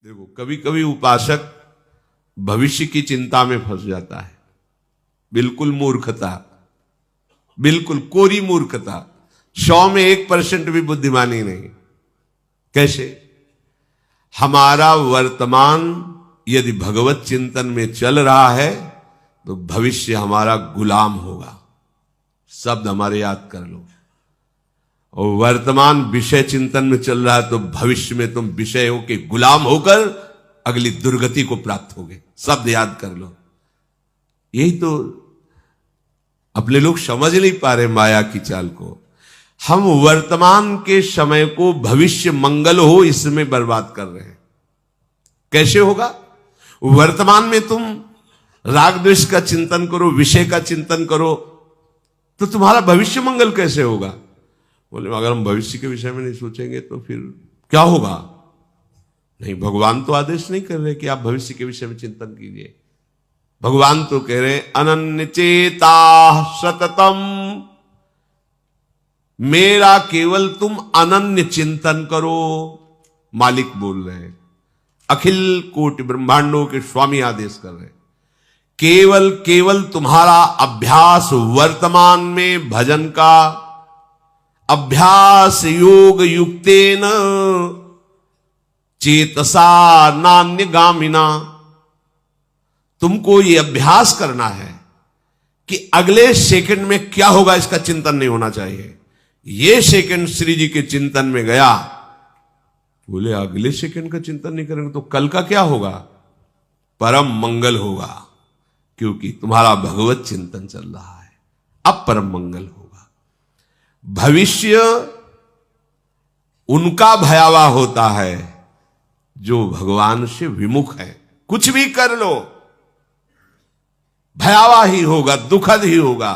देखो, कभी कभी उपासक भविष्य की चिंता में फंस जाता है। बिल्कुल मूर्खता, बिल्कुल कोरी मूर्खता। 100 में 1% भी बुद्धिमानी नहीं। कैसे? हमारा वर्तमान यदि भगवत चिंतन में चल रहा है तो भविष्य हमारा गुलाम होगा। शब्द हमारे याद कर लो। और वर्तमान विषय चिंतन में चल रहा है तो भविष्य में तुम विषयों के गुलाम होकर अगली दुर्गति को प्राप्त होगे। शब्द याद कर लो। यही तो अपने लोग समझ नहीं पा रहे माया की चाल को। हम वर्तमान के समय को भविष्य मंगल हो इसमें बर्बाद कर रहे हैं। कैसे होगा? वर्तमान में तुम राग द्वेष का चिंतन करो, विषय का चिंतन करो, तो तुम्हारा भविष्य मंगल कैसे होगा? बोले अगर हम भविष्य के विषय में नहीं सोचेंगे तो फिर क्या होगा? नहीं, भगवान तो आदेश नहीं कर रहे कि आप भविष्य के विषय में चिंतन कीजिए। भगवान तो कह रहे अनन्य चेता सततम, मेरा केवल तुम अनन्य चिंतन करो। मालिक बोल रहे हैं, अखिल कोटि ब्रह्मांडों के स्वामी आदेश कर रहे हैं। केवल केवल तुम्हारा अभ्यास वर्तमान में भजन का अभ्यास योग युक्तेन चेतसा नान्य गामिना। तुमको ये अभ्यास करना है कि अगले सेकंड में क्या होगा इसका चिंतन नहीं होना चाहिए। ये सेकंड श्री जी के चिंतन में गया, बोले अगले सेकंड का चिंतन नहीं करेंगे तो कल का क्या होगा? परम मंगल होगा, क्योंकि तुम्हारा भगवत चिंतन चल रहा है। अब परम मंगल होगा। भविष्य उनका भयावह होता है जो भगवान से विमुख है। कुछ भी कर लो भयावह ही होगा, दुखद ही होगा।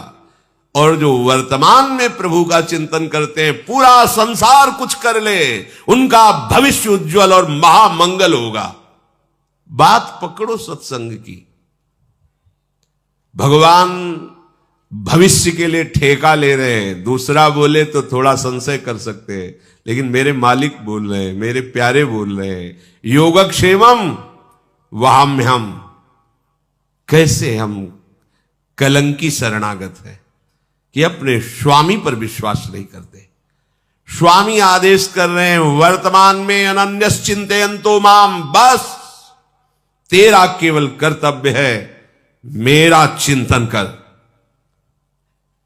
और जो वर्तमान में प्रभु का चिंतन करते हैं, पूरा संसार कुछ कर ले, उनका भविष्य उज्जवल और महामंगल होगा। बात पकड़ो सत्संग की। भगवान भविष्य के लिए ठेका ले रहे हैं। दूसरा बोले तो थोड़ा संशय कर सकते हैं, लेकिन मेरे मालिक बोल रहे हैं, मेरे प्यारे बोल रहे हैं, योगक्षेमम वहाम्यहम। कैसे हम कलंकी शरणागत है कि अपने स्वामी पर विश्वास नहीं करते। स्वामी आदेश कर रहे हैं वर्तमान में अनन्यस चिंतयन्तो माम, बस तेरा केवल कर्तव्य है मेरा चिंतन कर।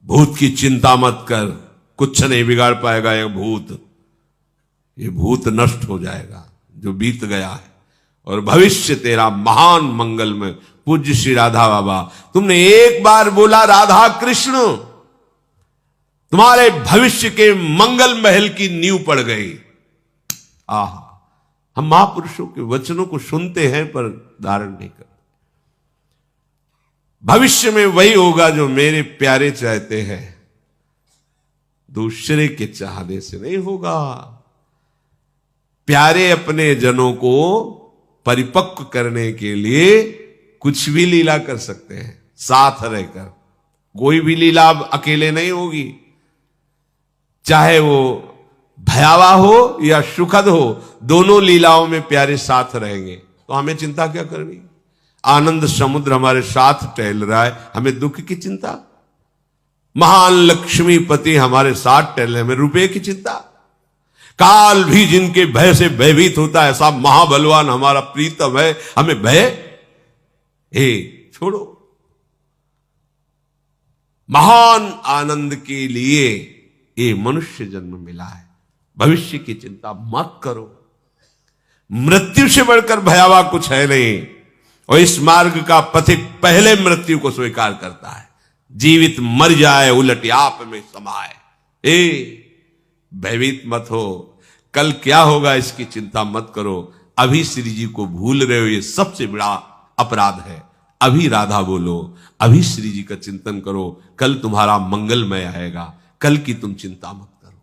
भूत की चिंता मत कर, कुछ नहीं बिगाड़ पाएगा ये भूत। ये भूत नष्ट हो जाएगा जो बीत गया है, और भविष्य तेरा महान मंगल में। पूज्य श्री राधा बाबा, तुमने एक बार बोला राधा कृष्ण, तुम्हारे भविष्य के मंगल महल की नींव पड़ गई। आहा, हम महापुरुषों के वचनों को सुनते हैं पर धारण नहीं करते। भविष्य में वही होगा जो मेरे प्यारे चाहते हैं, दूसरे के चाहने से नहीं होगा। प्यारे अपने जनों को परिपक्व करने के लिए कुछ भी लीला कर सकते हैं साथ रहकर। कोई भी लीला अब अकेले नहीं होगी, चाहे वो भयावह हो या सुखद हो, दोनों लीलाओं में प्यारे साथ रहेंगे। तो हमें चिंता क्या करनी? आनंद समुद्र हमारे साथ टहल रहा है, हमें दुख की चिंता? महान लक्ष्मीपति हमारे साथ टहल रहे, हमें रुपए की चिंता? काल भी जिनके भय से भयभीत होता है, ऐसा महाबलवान हमारा प्रीतम है, हमें भय? छोड़ो। महान आनंद के लिए ये मनुष्य जन्म मिला है। भविष्य की चिंता मत करो। मृत्यु से बढ़कर भयावह कुछ है नहीं, और इस मार्ग का पथिक पहले मृत्यु को स्वीकार करता है। जीवित मर जाए उलट आप में समाए। भयभीत मत हो, कल क्या होगा इसकी चिंता मत करो। अभी श्री जी को भूल रहे हो, ये सबसे बड़ा अपराध है। अभी राधा बोलो, अभी श्री जी का चिंतन करो, कल तुम्हारा मंगलमय आएगा। कल की तुम चिंता मत करो।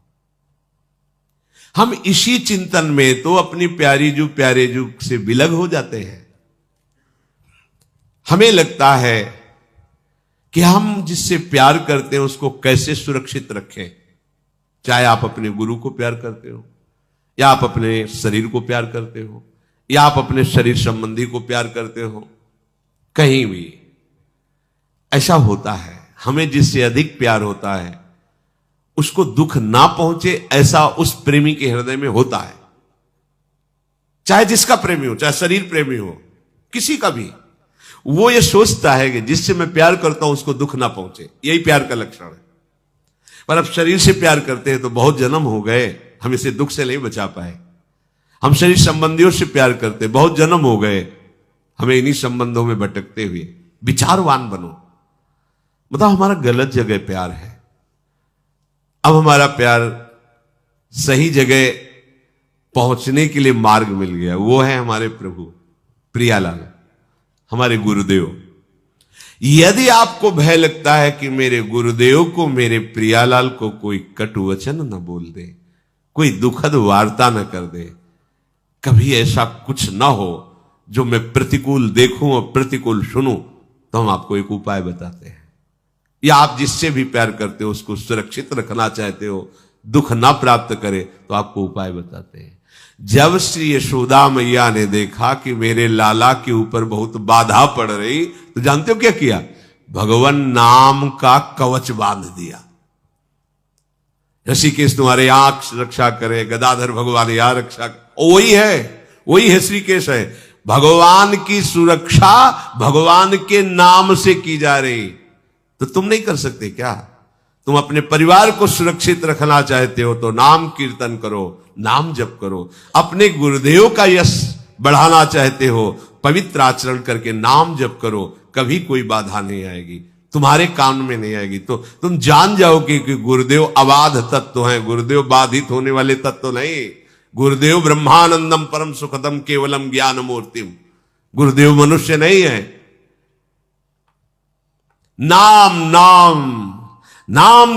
हम इसी चिंतन में तो अपनी प्यारी जू प्यारे जू से विलग हो जाते हैं। हमें लगता है कि हम जिससे प्यार करते हैं उसको कैसे सुरक्षित रखें। चाहे आप अपने गुरु को प्यार करते हो, या आप अपने शरीर को प्यार करते हो, या आप अपने शरीर संबंधी को प्यार करते हो, कहीं भी ऐसा होता है, हमें जिससे अधिक प्यार होता है उसको दुख ना पहुंचे, ऐसा उस प्रेमी के हृदय में होता है। चाहे जिसका प्रेमी हो, चाहे शरीर प्रेमी हो, किसी का भी, वो ये सोचता है कि जिससे मैं प्यार करता हूं उसको दुख ना पहुंचे। यही प्यार का लक्षण है। पर अब शरीर से प्यार करते हैं तो बहुत जन्म हो गए, हम इसे दुख से नहीं बचा पाए। हम शरीर संबंधियों से प्यार करते, बहुत जन्म हो गए, हमें इन्हीं संबंधों में भटकते हुए। विचारवान बनो, मतलब हमारा गलत जगह प्यार है। अब हमारा प्यार सही जगह पहुंचने के लिए मार्ग मिल गया, वो है हमारे प्रभु प्रियालाल, हमारे गुरुदेव। यदि आपको भय लगता है कि मेरे गुरुदेव को, मेरे प्रियालाल को कोई कटु वचन न बोल दे, कोई दुखद वार्ता न कर दे, कभी ऐसा कुछ ना हो जो मैं प्रतिकूल देखूं और प्रतिकूल सुनूं, तो हम आपको एक उपाय बताते हैं। या आप जिससे भी प्यार करते हो उसको सुरक्षित रखना चाहते हो, दुख ना प्राप्त करे, तो आपको उपाय बताते हैं। जब श्री यशोदा मैया ने देखा कि मेरे लाला के ऊपर बहुत बाधा पड़ रही, तो जानते हो क्या किया? भगवान नाम का कवच बांध दिया। ऋषिकेश तुम्हारे यहां रक्षा करे, गदाधर भगवान यहां रक्षा करे, वही है ऋषिकेश है। भगवान की सुरक्षा भगवान के नाम से की जा रही, तो तुम नहीं कर सकते क्या? तुम अपने परिवार को सुरक्षित रखना चाहते हो तो नाम कीर्तन करो, नाम जप करो। अपने गुरुदेव का यश बढ़ाना चाहते हो, पवित्र आचरण करके नाम जप करो, कभी कोई बाधा नहीं आएगी, तुम्हारे कान में नहीं आएगी। तो तुम जान जाओगे कि गुरुदेव अबाध तत्व हैं, गुरुदेव बाधित होने वाले तत्व नहीं। गुरुदेव ब्रह्मानंदम परम सुखदम केवलम ज्ञान मूर्तिम, गुरुदेव मनुष्य नहीं है। नाम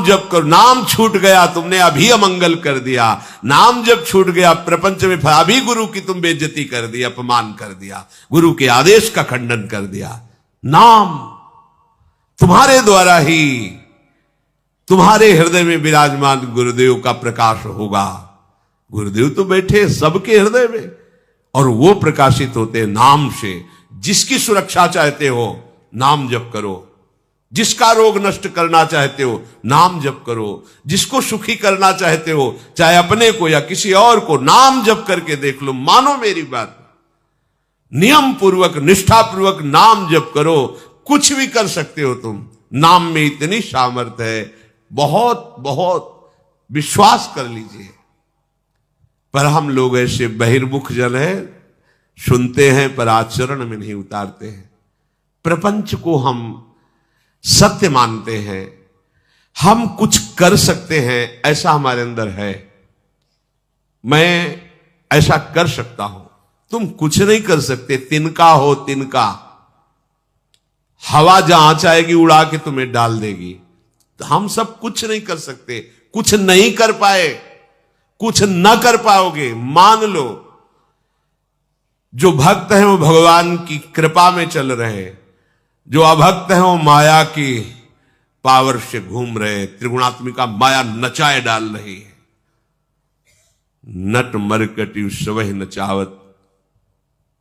जप करो। नाम छूट गया, तुमने अभी अमंगल कर दिया। नाम जब छूट गया प्रपंच में, अभी गुरु की तुम बेइज्जती कर दी, अपमान कर दिया, गुरु के आदेश का खंडन कर दिया। नाम तुम्हारे द्वारा ही तुम्हारे हृदय में विराजमान गुरुदेव का प्रकाश होगा। गुरुदेव तो बैठे सबके हृदय में, और वो प्रकाशित होते नाम से। जिसकी सुरक्षा चाहते हो, नाम जप करो। जिसका रोग नष्ट करना चाहते हो, नाम जप करो। जिसको सुखी करना चाहते हो, चाहे अपने को या किसी और को, नाम जप करके देख लो। मानो मेरी बात, नियम पूर्वक, निष्ठा पूर्वक नाम जप करो। कुछ भी कर सकते हो तुम। नाम में इतनी सामर्थ्य है, बहुत बहुत विश्वास कर लीजिए। पर हम लोग ऐसे बहिर्मुख जन हैं, सुनते हैं पर आचरण में नहीं उतारते हैं। प्रपंच को हम सत्य मानते हैं, हम कुछ कर सकते हैं, ऐसा हमारे अंदर है। मैं ऐसा कर सकता हूं, तुम कुछ नहीं कर सकते। तिनका हो तिनका, हवा जहां चाहेगी उड़ा के तुम्हें डाल देगी। तो हम सब कुछ नहीं कर सकते, कुछ नहीं कर पाए, कुछ न कर पाओगे। मान लो जो भक्त हैं वो भगवान की कृपा में चल रहे हैं, जो अभक्त हैं वो माया की पावर से घूम रहे हैं। त्रिगुणात्मिका माया नचाए डाल रही है। नट मरकटी सवह नचावत,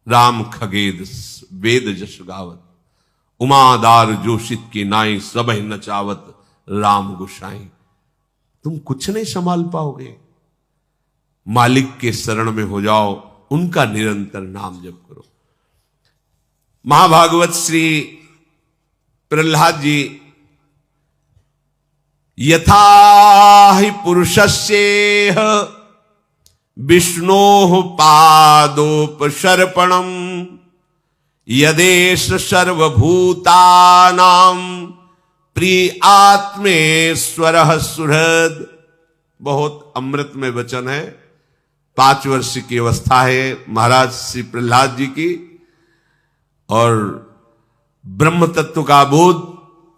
राम खगेद वेद जस गावत। उमादार जोशित की नाई सबह नचावत, राम गोसाई। तुम कुछ नहीं संभाल पाओगे। मालिक के शरण में हो जाओ, उनका निरंतर नाम जप करो। महाभागवत श्री प्रहलाद जी, यथा हि पुरुषस्येह विष्णोः पादोपसर्पणम् यदेश सर्वभूतानां प्रिय आत्मेश्वरः सुहृद। बहुत अमृत में वचन है। 5 वर्ष की अवस्था है महाराज श्री प्रहलाद जी की, और ब्रह्म तत्व का बोध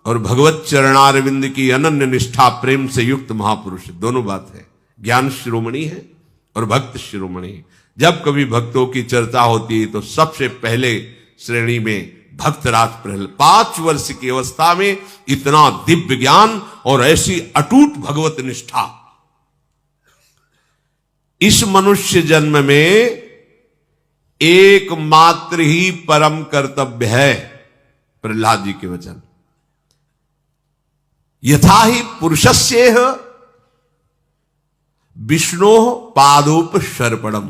और भगवत चरणारविंद की अनन्य निष्ठा प्रेम से युक्त महापुरुष, दोनों बात है। ज्ञान शिरोमणि है और भक्त शिरोमणि है। जब कभी भक्तों की चर्चा होती है तो सबसे पहले श्रेणी में भक्तराज प्रहलाद। 5 वर्ष की अवस्था में इतना दिव्य ज्ञान और ऐसी अटूट भगवत निष्ठा। इस मनुष्य जन्म में एकमात्र ही परम कर्तव्य है। प्रहलाद जी के वचन, यथा ही पुरुषस्येह विष्णो पादोपसर्पणम,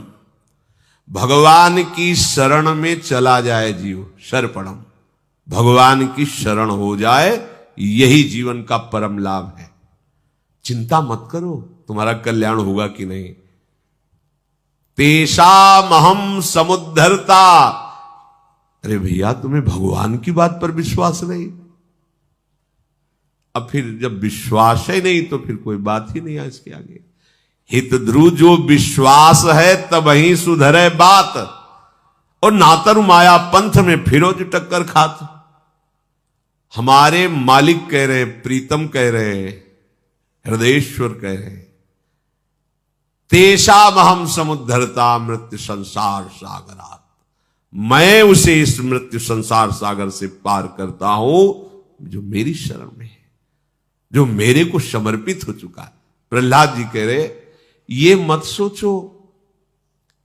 भगवान की शरण में चला जाए जीव, सर्पणम, भगवान की शरण हो जाए, यही जीवन का परम लाभ है। चिंता मत करो तुम्हारा कल्याण होगा कि नहीं। तेषामहम समुद्धरता, अरे भैया तुम्हें भगवान की बात पर विश्वास नहीं, अब फिर जब विश्वास ही नहीं तो फिर कोई बात ही नहीं है इसके आगे। हित ध्रुव जो विश्वास है तब ही सुधरे बात, और नातर माया पंथ में फिरो जो टक्कर खात। हमारे मालिक कह रहे, प्रीतम कह रहे, हृदयेश्वर कह रहे, तेषामहम समुद्धरता मृत्यु संसार सागरात, मैं उसे इस मृत्यु संसार सागर से पार करता हूं जो मेरी शरण में है, जो मेरे को समर्पित हो चुका है। प्रहलाद जी कह रहे, ये मत सोचो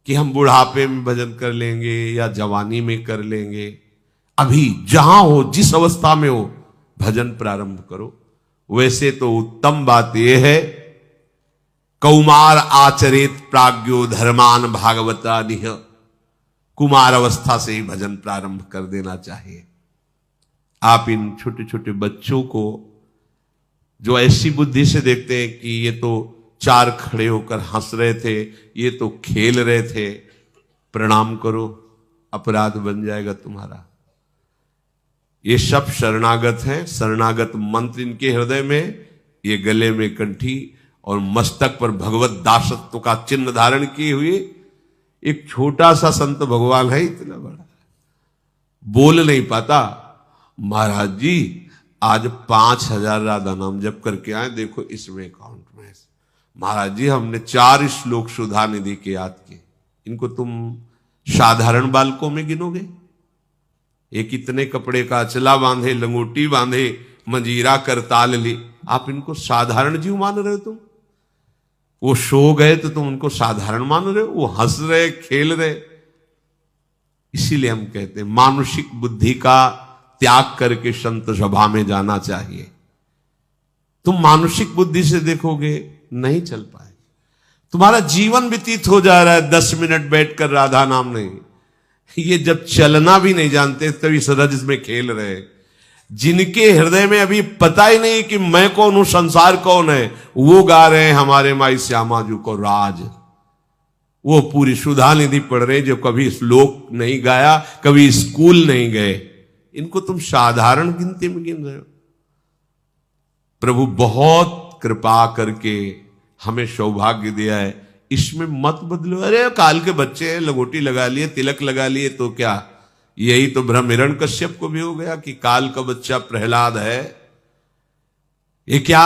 कि हम बुढ़ापे में भजन कर लेंगे या जवानी में कर लेंगे। अभी जहां हो, जिस अवस्था में हो, भजन प्रारंभ करो। वैसे तो उत्तम बात यह है, कौमार आचरित प्राज्ञो धर्मान भागवता निह, कुमार अवस्था से ही भजन प्रारंभ कर देना चाहिए। आप इन छोटे छोटे बच्चों को जो ऐसी बुद्धि से देखते हैं कि ये तो चार खड़े होकर हंस रहे थे, ये तो खेल रहे थे, प्रणाम करो, अपराध बन जाएगा तुम्हारा। ये सब शरणागत हैं, शरणागत मंत्र इनके हृदय में, ये गले में कंठी और मस्तक पर भगवत दासत्व का चिन्ह धारण किए हुए एक छोटा सा संत भगवान है, इतना बड़ा बोल नहीं पाता। महाराज जी आज 5000 राधा नाम जप करके आए, देखो इसमें अकाउंट में। महाराज जी हमने 4 श्लोक सुधा निधि के याद किए, इनको तुम साधारण बालकों में गिनोगे? एक इतने कपड़े का अचला बांधे, लंगोटी बांधे, मंजीरा करताल ले, आप इनको साधारण जीव मान रहे हो? तुम वो सो गए तो तुम उनको साधारण मान रहे हो? वो हंस रहे, खेल रहे। इसीलिए हम कहते हैं मानसिक बुद्धि का त्याग करके संत सभा में जाना चाहिए। तुम मानसिक बुद्धि से देखोगे नहीं चल पाए, तुम्हारा जीवन व्यतीत हो जा रहा है 10 मिनट बैठकर राधा नाम नहीं। ये जब चलना भी नहीं जानते तभी सरज में खेल रहे। जिनके हृदय में अभी पता ही नहीं कि मैं कौन हूं, संसार कौन है, वो गा रहे हैं हमारे माई श्यामा जी को राज। वो पूरी सुधा निधि पढ़ रहे जो कभी श्लोक नहीं गाया, कभी स्कूल नहीं गए। इनको तुम साधारण गिनती में गिन रहे हो। प्रभु बहुत कृपा करके हमें सौभाग्य दिया है, इसमें मत बदलो। अरे काल के बच्चे हैं, लगोटी लगा लिए, तिलक लगा लिए तो क्या? यही तो भ्रम हिरण्यकश्यप को भी हो गया कि काल का बच्चा प्रहलाद है। ये क्या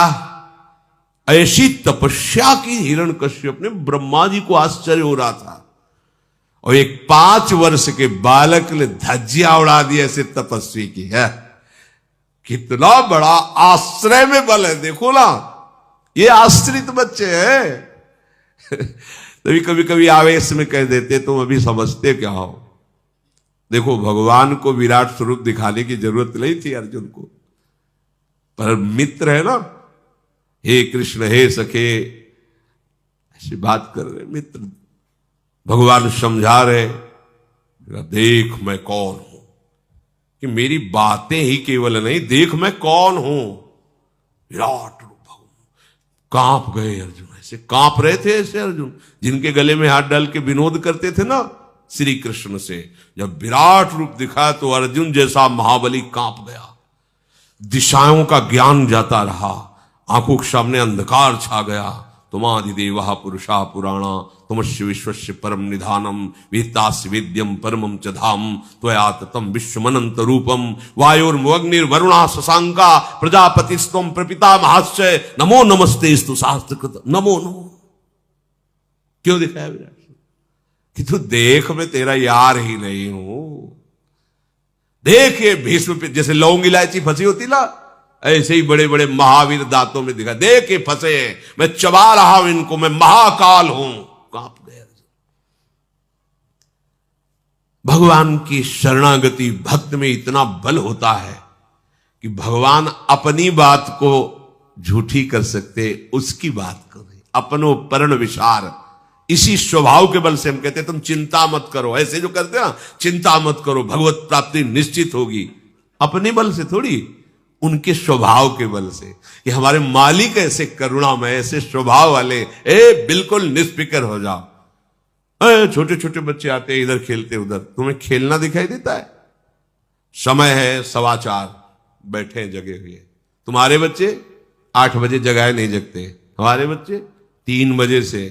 ऐसी तपस्या की हिरण्यकश्यप ने, ब्रह्मा जी को आश्चर्य हो रहा था, और एक 5 वर्ष के बालक ने धज्जियां उड़ा दी ऐसे तपस्वी की है। कितना बड़ा आश्रय में बल है, देखो ना, ये आश्रित बच्चे हैं। तभी कभी कभी आवेश में कह देते तुम अभी समझते क्या हो। देखो भगवान को विराट स्वरूप दिखाने की जरूरत नहीं थी अर्जुन को, पर मित्र है ना, हे कृष्ण हे सखे, ऐसी बात कर रहे मित्र। भगवान समझा रहे, देख मैं कौन हूं, कि मेरी बातें ही केवल नहीं, देख मैं कौन हूं। विराट रूप कांप गए अर्जुन, ऐसे कांप रहे थे ऐसे अर्जुन, जिनके गले में हाथ डाल के विनोद करते थे ना श्री कृष्ण से। जब विराट रूप दिखा तो अर्जुन जैसा महाबली कांप गया। दिशाओं का ज्ञान जाता रहा, आंखों के सामने अंधकार छा गया। तुमादिदेवः पुरुषा पुराणा तुमस्य विश्वस्य परम निधानम वेत्तास्य वेद्यम परमं च धाम त्वया ततं विश्वमनंत रूपम वायुर्मुग्निर्वरुणा शशांका प्रजापतिस्त्वं प्रपितामहश्च नमो नमस्तेस्तु शास्त्रकृत नमो नमो। क्यों दिखाया विराट कि तू देख मैं तेरा यार ही नहीं हूं। देख ये भीष्म पे जैसे लौंग इलायची फंसी होती ना, ऐसे ही बड़े बड़े महावीर दांतों में दिखा, देख के फंसे हैं, मैं चबा रहा हूं इनको, मैं महाकाल हूं। कांप गए। भगवान की शरणागति भक्त में इतना बल होता है कि भगवान अपनी बात को झूठी कर सकते, उसकी बात को नहीं। अपनो पर्ण विचार, इसी स्वभाव के बल से हम कहते हैं तुम चिंता मत करो। ऐसे जो करते हैं ना, चिंता मत करो, भगवत प्राप्ति निश्चित होगी, अपने बल से थोड़ी, उनके स्वभाव के बल से। कि हमारे मालिक ऐसे करुणामय, ऐसे स्वभाव वाले, बिल्कुल निष्फिक्र हो जाओ। छोटे छोटे बच्चे आते हैं, इधर खेलते उधर, तुम्हें खेलना दिखाई देता है? समय है 4:15, बैठे हैं जगे हुए। तुम्हारे बच्चे 8 बजे जगाए नहीं जगते, हमारे बच्चे 3 बजे से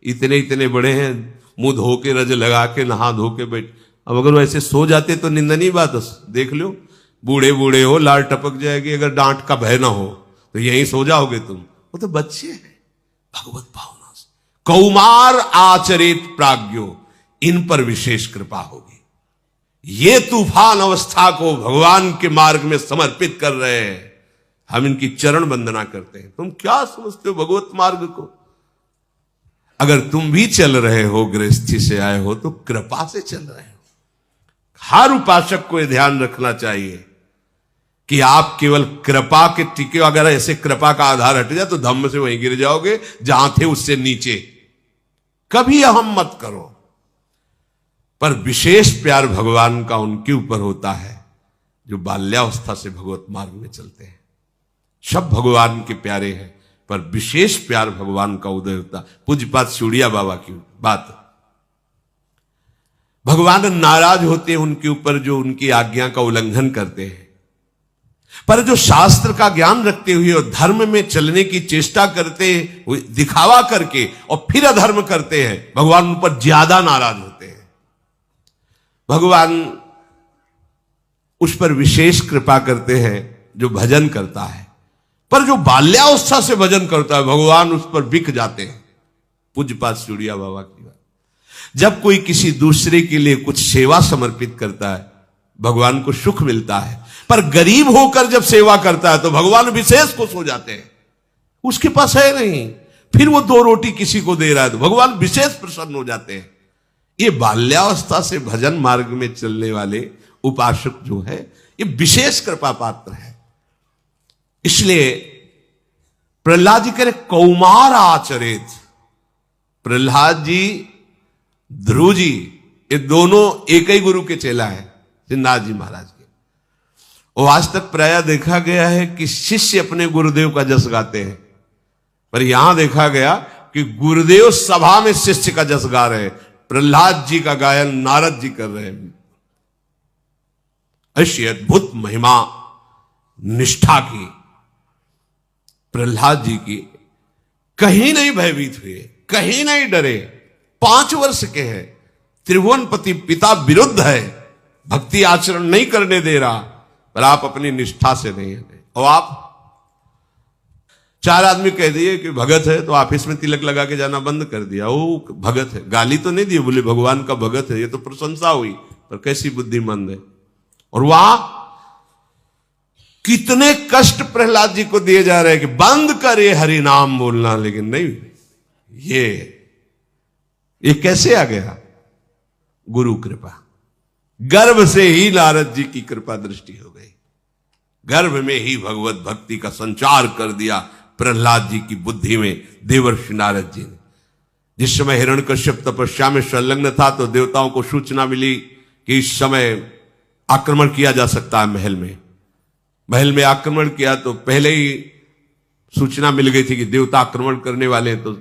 इतने इतने बड़े हैं, मुंह धो के रज लगा के नहा धो के बैठ। अब अगर वैसे सो जाते तो निंदनीय बात, देख लो, बूढ़े बूढ़े हो, लाल टपक जाएगी, अगर डांट का भय ना हो तो यहीं सो जाओगे तुम। वो तो बच्चे हैं, भगवत भावना से। कौमार आचरित प्राज्ञो, इन पर विशेष कृपा होगी। ये तूफान अवस्था को भगवान के मार्ग में समर्पित कर रहे हैं, हम इनकी चरण वंदना करते हैं। तुम क्या समझते हो भगवत मार्ग को? अगर तुम भी चल रहे हो, गृहस्थी से आए हो, तो कृपा से चल रहे हो। हर उपासक को यह ध्यान रखना चाहिए कि आप केवल कृपा के टिके, अगर ऐसे कृपा का आधार हट जाए तो धम्म से वहीं गिर जाओगे जहां थे उससे नीचे। कभी अहम मत करो। पर विशेष प्यार भगवान का उनके ऊपर होता है जो बाल्यावस्था से भगवत मार्ग में चलते हैं। सब भगवान के प्यारे हैं, पर विशेष प्यार भगवान का उदय होता। पूज्यपाद सूड़िया बाबा की बात, भगवान नाराज होते हैं उनके ऊपर जो उनकी आज्ञा का उल्लंघन करते हैं, पर जो शास्त्र का ज्ञान रखते हुए और धर्म में चलने की चेष्टा करते हैं, दिखावा करके और फिर अधर्म करते हैं, भगवान उन पर ज्यादा नाराज होते हैं। भगवान उस पर विशेष कृपा करते हैं जो भजन करता है, पर जो बाल्यावस्था से भजन करता है भगवान उस पर बिक जाते हैं। पूज्यपाद सूड़िया बाबा की बात। जब कोई किसी दूसरे के लिए कुछ सेवा समर्पित करता है भगवान को सुख मिलता है, पर गरीब होकर जब सेवा करता है तो भगवान विशेष खुश हो जाते हैं। उसके पास है नहीं, फिर वो 2 रोटी किसी को दे रहा है तो भगवान विशेष प्रसन्न हो जाते हैं। ये बाल्यावस्था से भजन मार्ग में चलने वाले उपासक जो है ये विशेष कृपा पात्र है। इसलिए प्रहलाद जी कह रहे कौमार आचरित। प्रहलाद जी, ध्रुव जी, ये दोनों एक ही गुरु के चेला है, श्रीनाथ जी महाराज के। और आज तक प्रायः देखा गया है कि शिष्य अपने गुरुदेव का जस गाते हैं, पर यहां देखा गया कि गुरुदेव सभा में शिष्य का जस गा रहे हैं। प्रहलाद जी का गायन नारद जी कर रहे हैं। ऐसी अद्भुत महिमा निष्ठा की प्रहलाद जी की, कहीं नहीं भयभीत हुए, कहीं नहीं डरे। 5 वर्ष के हैं, त्रिभुवनपति पिता विरुद्ध है, भक्ति आचरण नहीं करने दे रहा, पर आप अपनी निष्ठा से नहीं है। और आप 4 आदमी कह दिए कि भगत है तो ऑफिस में तिलक लगा के जाना बंद कर दिया, वो भगत है। गाली तो नहीं दी, बोले भगवान का भगत है, ये तो प्रशंसा हुई, पर कैसी बुद्धिमंद है। और वहां कितने कष्ट प्रहलाद जी को दिए जा रहे हैं कि बंद करे हरि नाम बोलना, लेकिन नहीं। ये कैसे आ गया? गुरु कृपा। गर्भ से ही नारद जी की कृपा दृष्टि हो गई, गर्भ में ही भगवत भक्ति का संचार कर दिया प्रहलाद जी की बुद्धि में देवर्षि नारद जी ने। जिस समय हिरण्यकश्यप तपस्या में संलग्न था तो देवताओं को सूचना मिली कि इस समय आक्रमण किया जा सकता है महल में। महल में आक्रमण किया तो पहले ही सूचना मिल गई थी कि देवता आक्रमण करने वाले हैं। तो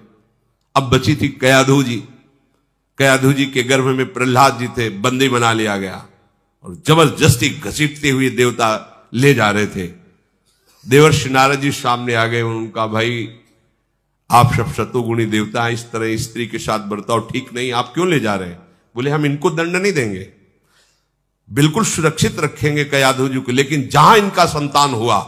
अब बची थी कयाधु जी। कयाधु जी के गर्भ में प्रहलाद जी थे, बंदी बना लिया गया और जबरदस्ती घसीटते हुए देवता ले जा रहे थे। देवर्षि नारद जी सामने आ गए। उनका भाई आप सब शतुगुणी देवता हैं, इस तरह स्त्री के साथ बर्ताव ठीक नहीं, आप क्यों ले जा रहे हैं? बोले हम इनको दंड नहीं देंगे, बिल्कुल सुरक्षित रखेंगे कयाधु जी को, लेकिन जहां इनका संतान हुआ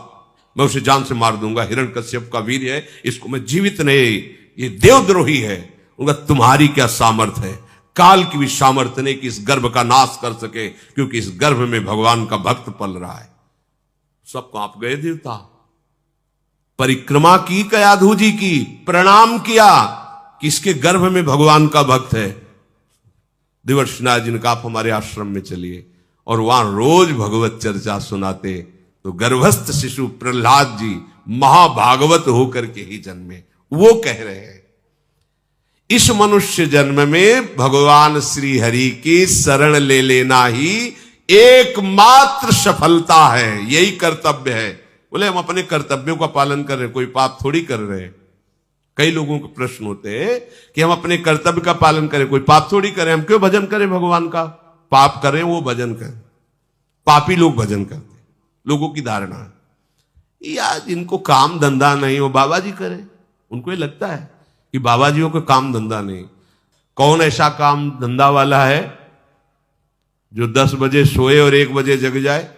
मैं उसे जान से मार दूंगा। हिरण्यकश्यप का वीर है, इसको मैं जीवित नहीं, ये देवद्रोही है। उनका तुम्हारी क्या सामर्थ्य है? काल की भी सामर्थ्य नहीं कि इस गर्भ का नाश कर सके, क्योंकि इस गर्भ में भगवान का भक्त पल रहा है। सब कांप गए देवता। परिक्रमा की कयाधु जी की, प्रणाम किया कि इसके गर्भ में भगवान का भक्त है। देवर्षिनाथ जी ने कहा आप हमारे आश्रम में चलिए, और वहां रोज भगवत चर्चा सुनाते। तो गर्भस्थ शिशु प्रहलाद जी महाभागवत होकर के ही जन्मे। वो कह रहे हैं इस मनुष्य जन्म में भगवान श्री हरि की शरण ले लेना ही एकमात्र सफलता है, यही कर्तव्य है। बोले हम अपने कर्तव्यों का पालन कर रहे हैं, कोई पाप थोड़ी कर रहे हैं। कई लोगों के प्रश्न होते हैं कि हम अपने कर्तव्य का पालन करें, कोई पाप थोड़ी करें, हम क्यों भजन करें भगवान का? पाप करें वो भजन करें, पापी लोग भजन करते, लोगों की धारणा है यार जिनको काम धंधा नहीं हो बाबा जी करें। उनको ये लगता है कि बाबा जियों को काम धंधा नहीं। कौन ऐसा काम धंधा वाला है जो 10 बजे सोए और 1 बजे जग जाए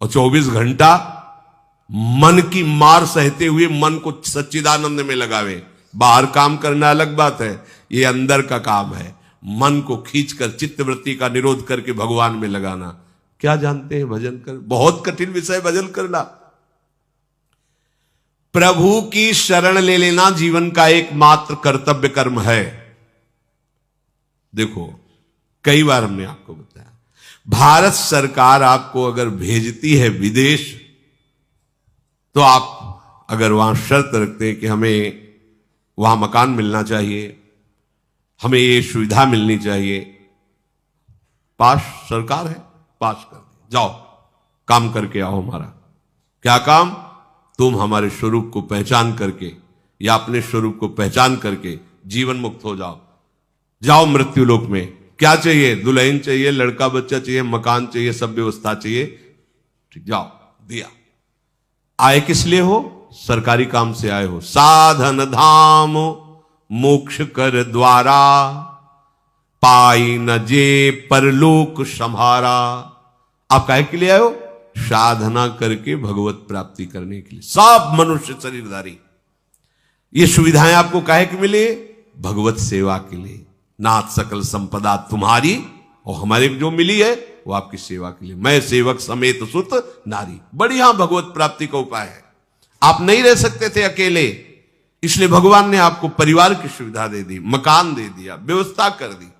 और 24 घंटा मन की मार सहते हुए मन को सच्चिदानंद में लगावे? बाहर काम करना अलग बात है, ये अंदर का काम है, मन को खींचकर चित्तवृत्ति का निरोध करके भगवान में लगाना। क्या जानते हैं भजन कर? बहुत कठिन विषय भजन करना। प्रभु की शरण ले लेना जीवन का एकमात्र कर्तव्य कर्म है। देखो कई बार हमने आपको बताया, भारत सरकार आपको अगर भेजती है विदेश, तो आप अगर वहां शर्त रखते हैं कि हमें वहां मकान मिलना चाहिए, हमें ये सुविधा मिलनी चाहिए, पास सरकार है, पास कर दे, जाओ काम करके आओ। हमारा क्या काम? तुम हमारे स्वरूप को पहचान करके या अपने स्वरूप को पहचान करके जीवन मुक्त हो जाओ। जाओ मृत्यु लोक में। क्या चाहिए? दुल्हन चाहिए, लड़का बच्चा चाहिए, मकान चाहिए, सब व्यवस्था चाहिए, ठीक, जाओ, दिया। आए किस लिए हो? सरकारी काम से आए हो। साधन धाम मोक्ष कर द्वारा, पाई न जे परलोक संहारा। आप काहे के लिए आए हो? साधना करके भगवत प्राप्ति करने के लिए। सब मनुष्य शरीरधारी ये सुविधाएं आपको काहे के मिले? भगवत सेवा के लिए। नाथ सकल संपदा तुम्हारी, और हमारे जो मिली है वो आपकी सेवा के लिए। मैं सेवक समेत सुत नारी। बढ़िया भगवत प्राप्ति का उपाय है। आप नहीं रह सकते थे अकेले, इसलिए भगवान ने आपको परिवार की सुविधा दे दी, मकान दे दिया, व्यवस्था कर दी।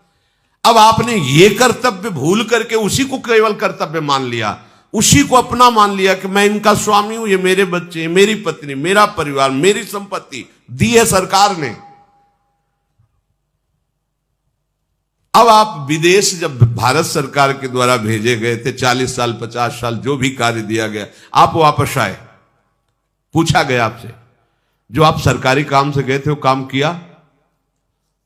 अब आपने ये कर्तव्य भूल करके उसी को केवल कर्तव्य मान लिया, उसी को अपना मान लिया कि मैं इनका स्वामी हूं, ये मेरे बच्चे, मेरी पत्नी, मेरा परिवार, मेरी संपत्ति दी है सरकार ने। अब आप विदेश जब भारत सरकार के द्वारा भेजे गए थे, 40 साल 50 साल जो भी कार्य दिया गया, आप वापस आए, पूछा गया आपसे जो आप सरकारी काम से गए थे वो काम किया?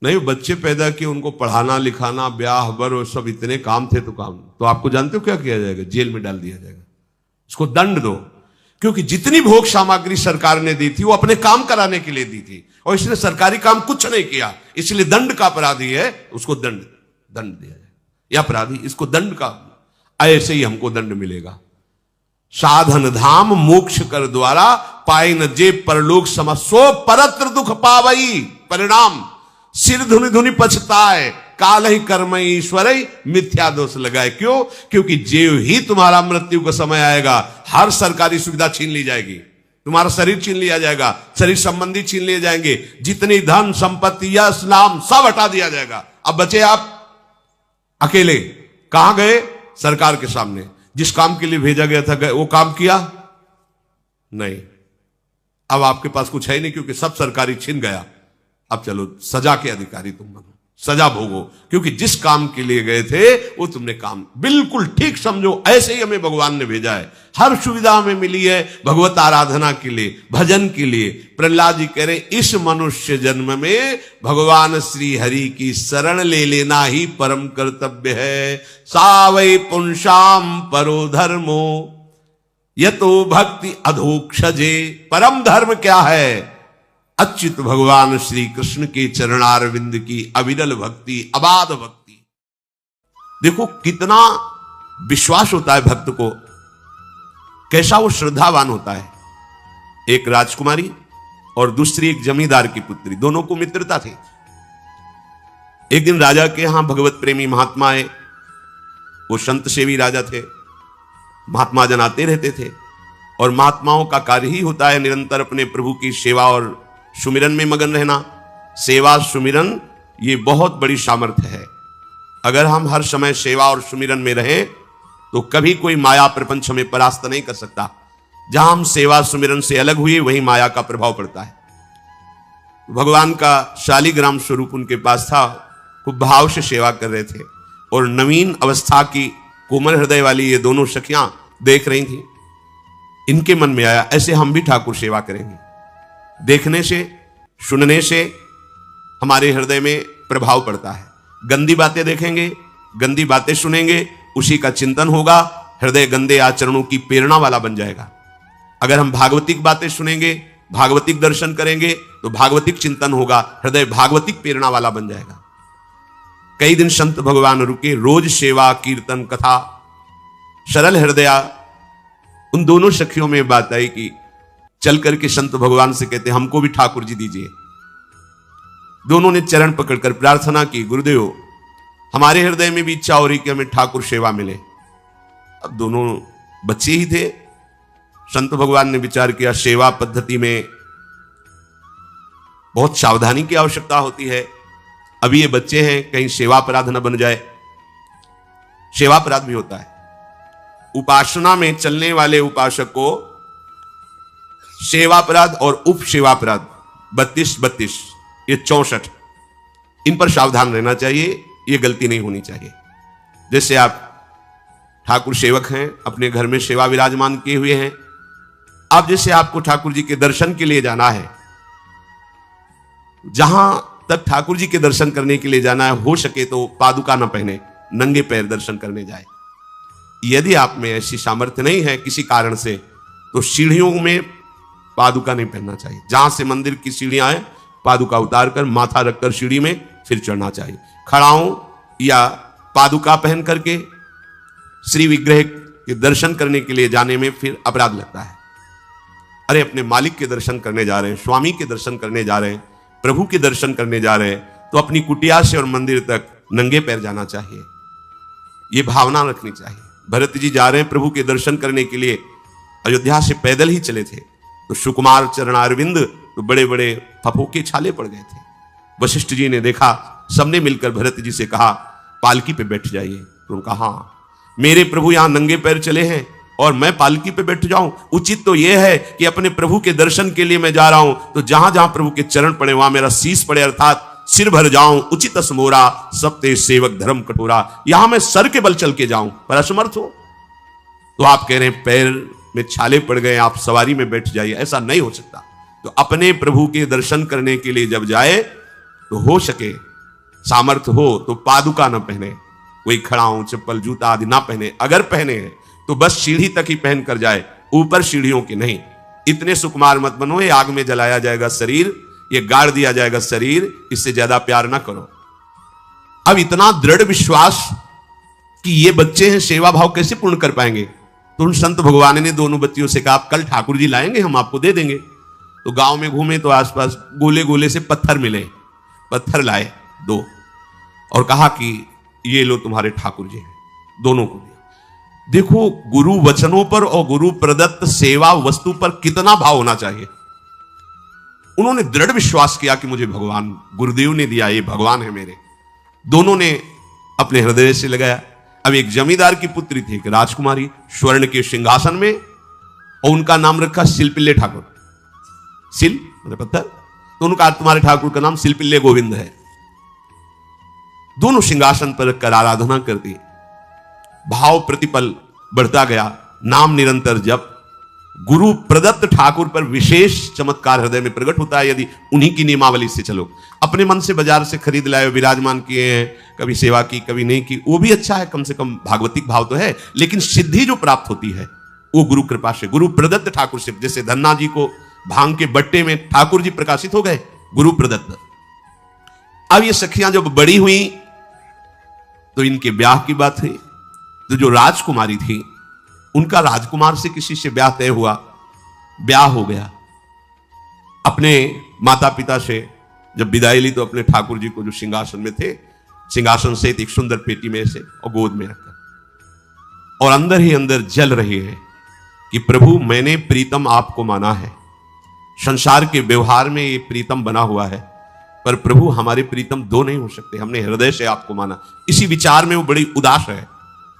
नहीं, बच्चे पैदा किए, उनको पढ़ाना लिखाना, ब्याह बर और सब इतने काम थे, तो आपको जानते हो क्या किया जाएगा? जेल में डाल दिया जाएगा। इसको दंड दो, क्योंकि जितनी भोग सामग्री सरकार ने दी थी वो अपने काम कराने के लिए दी थी, और इसने सरकारी काम कुछ नहीं किया, इसलिए दंड का अपराधी है, उसको दंड दिया जाए। यह अपराधी, इसको दंड का, ऐसे ही हमको दंड मिलेगा। साधन धाम मोक्ष कर द्वारा, पाई न जे परलोक सम, सो परत्र दुख पावई। परिणाम सिर धुनि धुनि पछताए, काल ही कर्म ईश्वर मिथ्या दोष लगाए। क्यों? क्योंकि जेव ही तुम्हारा मृत्यु का समय आएगा, हर सरकारी सुविधा छीन ली जाएगी, तुम्हारा शरीर छीन लिया जाएगा, शरीर संबंधी छीन लिए जाएंगे, जितनी धन संपत्ति यश नाम सब हटा दिया जाएगा। अब बचे आप अकेले। कहां गए? सरकार के सामने। जिस काम के लिए भेजा गया था वो काम किया नहीं। अब आपके पास कुछ है नहीं, क्योंकि सब सरकारी छीन गया। अब चलो सजा के अधिकारी तुम बनो, सजा भोगो, क्योंकि जिस काम के लिए गए थे वो तुमने काम बिल्कुल ठीक समझो। ऐसे ही हमें भगवान ने भेजा है, हर सुविधा हमें मिली है भगवत आराधना के लिए, भजन के लिए। प्रहलाद जी कह रहे इस मनुष्य जन्म में भगवान श्री हरि की शरण ले लेना ही परम कर्तव्य है। सावै पुंसाम परो धर्मो यतो भक्ति अधोक्षजे। परम धर्म क्या है? अच्युत भगवान श्री कृष्ण के चरणारविंद की अविरल भक्ति, अबाध भक्ति। देखो कितना विश्वास होता है भक्त को, कैसा वो श्रद्धावान होता है। एक राजकुमारी और दूसरी एक जमींदार की पुत्री, दोनों को मित्रता थी। एक दिन राजा के यहां भगवत प्रेमी महात्मा आए, वो संत सेवी राजा थे। महात्मा जन आते रहते थे, और महात्माओं का कार्य ही होता है निरंतर अपने प्रभु की सेवा और सुमिरन में मगन रहना। सेवा सुमिरन ये बहुत बड़ी सामर्थ्य है। अगर हम हर समय सेवा और सुमिरन में रहें तो कभी कोई माया प्रपंच हमें परास्त नहीं कर सकता। जहां हम सेवा सुमिरन से अलग हुए वहीं माया का प्रभाव पड़ता है। भगवान का शालिग्राम स्वरूप उनके पास था, खूब भाव से सेवा कर रहे थे और नवीन अवस्था की कोमल हृदय वाली ये दोनों सखियां देख रही थी। इनके मन में आया ऐसे हम भी ठाकुर सेवा करेंगे। देखने से सुनने से हमारे हृदय में प्रभाव पड़ता है। गंदी बातें देखेंगे, गंदी बातें सुनेंगे, उसी का चिंतन होगा, हृदय गंदे आचरणों की प्रेरणा वाला बन जाएगा। अगर हम भागवतिक बातें सुनेंगे, भागवतिक दर्शन करेंगे तो भागवतिक चिंतन होगा, हृदय भागवतिक प्रेरणा वाला बन जाएगा। कई दिन संत भगवान रुके, रोज सेवा कीर्तन कथा, सरल हृदया। उन दोनों सखियों में बात आई कि चल करके संत भगवान से कहते हमको भी ठाकुर जी दीजिए। दोनों ने चरण पकड़कर प्रार्थना की, गुरुदेव हमारे हृदय में भी इच्छा हो रही कि हमें ठाकुर सेवा मिले। अब दोनों बच्चे ही थे। संत भगवान ने विचार किया सेवा पद्धति में बहुत सावधानी की आवश्यकता होती है। अभी ये बच्चे हैं, कहीं सेवा अपराध न बन जाए। सेवा अपराध भी होता है। उपासना में चलने वाले उपासक को सेवा अपराध और उप सेवा अपराध 32 ये 64, इन पर सावधान रहना चाहिए। ये गलती नहीं होनी चाहिए। जैसे आप ठाकुर सेवक हैं, अपने घर में सेवा विराजमान किए हुए हैं। अब जैसे आपको ठाकुर जी के दर्शन के लिए जाना है, जहां तक ठाकुर जी के दर्शन करने के लिए जाना है, हो सके तो पादुका न पहने, नंगे पैर दर्शन करने जाए। यदि आप में ऐसी सामर्थ्य नहीं है किसी कारण से, तो सीढ़ियों में पादुका नहीं पहनना चाहिए। जहां से मंदिर की सीढ़ियां हैं, पादुका उतारकर माथा रखकर सीढ़ी में फिर चढ़ना चाहिए। खड़ाओं या पादुका पहन करके श्री विग्रह के दर्शन करने के लिए जाने में फिर अपराध लगता है। अरे अपने मालिक के दर्शन करने जा रहे हैं, स्वामी के दर्शन करने जा रहे हैं, प्रभु के दर्शन करने जा रहे हैं, तो अपनी कुटिया से और मंदिर तक नंगे पैर जाना चाहिए। ये भावना रखनी चाहिए। भरत जी जा रहे हैं प्रभु के दर्शन करने के लिए, अयोध्या से पैदल ही चले थे, तो सुकुमार चरणारविंद तो बड़े बड़े फफोके छाले पड़ गए थे। वशिष्ठ जी ने देखा, सबने मिलकर भरत जी से कहा पालकी पे बैठ जाइए। तो उनका हाँ, मेरे प्रभु यहां नंगे पैर चले हैं और मैं पालकी पे बैठ जाऊं? उचित तो यह है कि अपने प्रभु के दर्शन के लिए मैं जा रहा हूं, तो जहां जहां प्रभु के चरण पड़े वहां मेरा शीश पड़े, अर्थात सिर भर जाऊं। उचित असमोरा सप्ते सेवक धर्म कटोरा, यहां मैं सर के बल चल के जाऊं, पर असमर्थ हो। तो आप कह रहे हैं पैर में छाले पड़ गए, आप सवारी में बैठ जाइए, ऐसा नहीं हो सकता। तो अपने प्रभु के दर्शन करने के लिए जब जाए तो हो सके, सामर्थ्य हो तो पादुका न पहने, कोई खड़ाऊं चप्पल जूता आदि ना पहने। अगर पहने हैं तो बस सीढ़ी तक ही पहन कर जाए, ऊपर सीढ़ियों की नहीं। इतने सुकुमार मत बनो, ये आग में जलाया जाएगा शरीर, ये गाड़ दिया जाएगा शरीर, इससे ज्यादा प्यार ना करो। अब इतना दृढ़ विश्वास कि ये बच्चे हैं, सेवा भाव कैसे पूर्ण कर पाएंगे? तो उन संत भगवान ने दोनों बच्चियों से कहा कल ठाकुर जी लाएंगे, हम आपको दे देंगे। तो गांव में घूमे तो आसपास गोले गोले से पत्थर मिले, पत्थर लाए 2 और कहा कि ये लो तुम्हारे ठाकुर जी हैं, दोनों को दिया। देखो गुरु वचनों पर और गुरु प्रदत्त सेवा वस्तु पर कितना भाव होना चाहिए। उन्होंने दृढ़ विश्वास किया कि मुझे भगवान गुरुदेव ने दिया, ये भगवान है मेरे। दोनों ने अपने हृदय से लगाया। अब एक जमींदार की पुत्री थी, एक राजकुमारी, स्वर्ण के सिंहासन में, और उनका नाम रखा सिलपिल्ले ठाकुर। सिल मतलब पत्थर, तो उनका तुम्हारे ठाकुर का नाम सिलपिल्ले गोविंद है। दोनों सिंहासन पर रखकर आराधना करती, भाव प्रतिपल बढ़ता गया, नाम निरंतर जप। गुरु प्रदत्त ठाकुर पर विशेष चमत्कार हृदय में प्रकट होता है यदि उन्हीं की नियमावली से चलो। अपने मन से बाजार से खरीद लाए, विराजमान किए हैं, कभी सेवा की कभी नहीं की, वो भी अच्छा है, कम से कम भागवतिक भाव तो है। लेकिन सिद्धि जो प्राप्त होती है वो गुरु कृपा से, गुरु प्रदत्त ठाकुर से। जैसे धन्ना जी को भांग के बट्टे में ठाकुर जी प्रकाशित हो गए, गुरु प्रदत्त। अब ये सखियां जब बड़ी हुई तो इनके ब्याह की बात हुई। तो जो राजकुमारी थी उनका राजकुमार से किसी से ब्याह तय हुआ, ब्याह हो गया। अपने माता पिता से जब विदाई ली तो अपने ठाकुर जी को जो सिंहासन में थे, सिंहासन से एक सुंदर पेटी में से और गोद में रखकर, और अंदर ही अंदर जल रही है कि प्रभु मैंने प्रीतम आपको माना है, संसार के व्यवहार में ये प्रीतम बना हुआ है, पर प्रभु हमारे प्रीतम दो नहीं हो सकते, हमने हृदय से आपको माना। इसी विचार में वो बड़ी उदास है।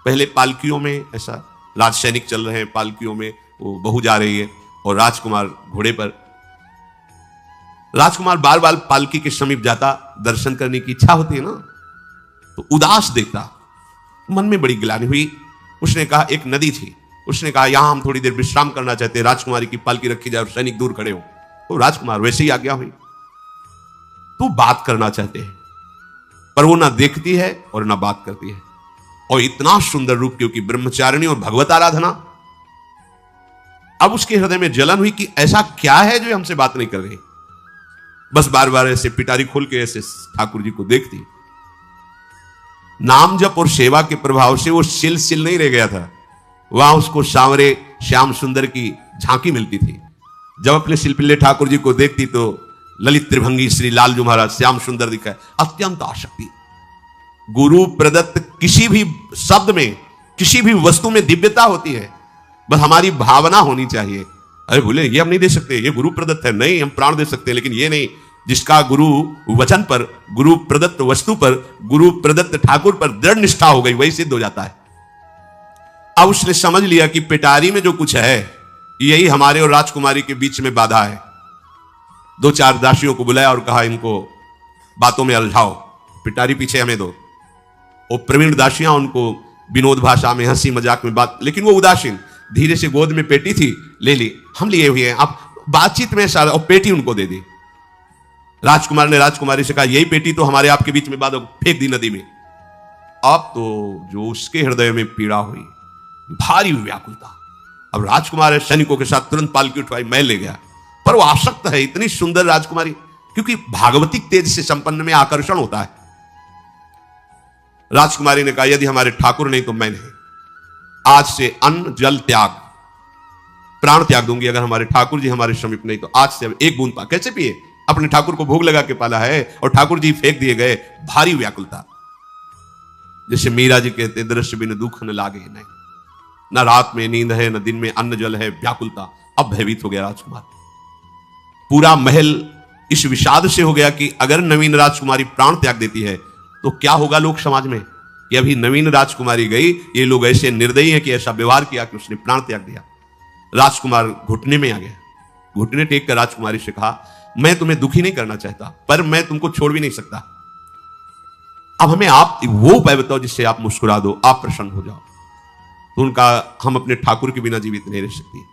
पहले पालकियों में ऐसा राज सैनिक चल रहे हैं, पालकियों में वो बहू जा रही है और राजकुमार घोड़े पर। राजकुमार बार बार पालकी के समीप जाता, दर्शन करने की इच्छा होती है ना, तो उदास देखता, मन में बड़ी गिलानी हुई। उसने कहा, एक नदी थी, उसने कहा यहां हम थोड़ी देर विश्राम करना चाहते हैं, राजकुमारी की पालकी रखी जाए और सैनिक दूर खड़े हो। तो राजकुमार वैसे ही आज्ञा हुई। तो बात करना चाहते हैं, पर वो ना देखती है और ना बात करती है। और इतना सुंदर रूप, क्योंकि ब्रह्मचारिणी और भगवत आराधना। अब उसके हृदय में जलन हुई कि ऐसा क्या है जो हमसे बात नहीं कर रही। बस बार बार ऐसे पिटारी खोल के ऐसे ठाकुर जी को देखती। नाम जप और सेवा के प्रभाव से वो सिल नहीं रह गया था। वहां उसको सांवरे श्याम सुंदर की झांकी मिलती थी। जब अपने शिल्पिल्ले ठाकुर जी को देखती तो ललित त्रिभंगी श्री लालजू महाराज श्याम सुंदर दिखाए, अत्यंत आसक्ति। गुरु प्रदत्त किसी भी शब्द में, किसी भी वस्तु में दिव्यता होती है, बस हमारी भावना होनी चाहिए। अरे बोले ये हम नहीं दे सकते, ये गुरु प्रदत्त है, नहीं हम प्राण दे सकते हैं, लेकिन ये नहीं। जिसका गुरु वचन पर, गुरु प्रदत्त वस्तु पर, गुरु प्रदत्त ठाकुर पर दृढ़ निष्ठा हो गई, वही सिद्ध हो जाता है। अब उसने समझ लिया कि पिटारी में जो कुछ है यही हमारे और राजकुमारी के बीच में बाधा है। दो चार दासियों को बुलाया और कहा इनको बातों में उलझाओ, पिटारी पीछे हमें दो। और प्रवीण दासियां उनको विनोद भाषा में, हंसी मजाक में बात, लेकिन वो उदासीन। धीरे से गोद में पेटी थी, ले ली, हम लिए हुए हैं, आप बातचीत में सारा, और पेटी उनको दे दी। राजकुमार ने राजकुमारी से कहा यही पेटी तो हमारे आपके बीच में बात, फेंक दी नदी में। अब तो जो उसके हृदय में पीड़ा हुई, भारी व्याकुलता। अब राजकुमार सैनिकों के साथ तुरंत पालकी उठवाई, मैं ले गया। पर वो आसक्त है, इतनी सुंदर राजकुमारी, क्योंकि भागवतिक तेज से संपन्न में आकर्षण होता है। राजकुमारी ने कहा यदि हमारे ठाकुर नहीं तो मैं नहीं, आज से अन्न जल त्याग, प्राण त्याग दूंगी अगर हमारे ठाकुर जी हमारे समीप नहीं तो। आज से एक बूंद पा, कैसे पिए, अपने ठाकुर को भोग लगा के पाला है और ठाकुर जी फेंक दिए गए। भारी व्याकुलता, जैसे मीरा जी कहते दृश्य बिन दुख न लागे नहीं, न रात में नींद है न दिन में अन्न जल है, व्याकुलता। अब भयभीत हो गया राजकुमार। पूरा महल इस विषाद से हो गया कि अगर नवीन राजकुमारी प्राण त्याग देती है तो क्या होगा लोक समाज में, कि अभी नवीन राजकुमारी गई, ये लोग ऐसे निर्दयी हैं कि ऐसा व्यवहार किया कि उसने प्राण त्याग दिया। राजकुमार घुटने में आ गया, घुटने टेक कर राजकुमारी से कहा मैं तुम्हें दुखी नहीं करना चाहता, पर मैं तुमको छोड़ भी नहीं सकता। अब हमें आप वो उपाय बताओ जिससे आप मुस्कुरा दो, आप प्रसन्न हो जाओ। तो उनका, हम अपने ठाकुर के बिना जीवित नहीं रह सकती,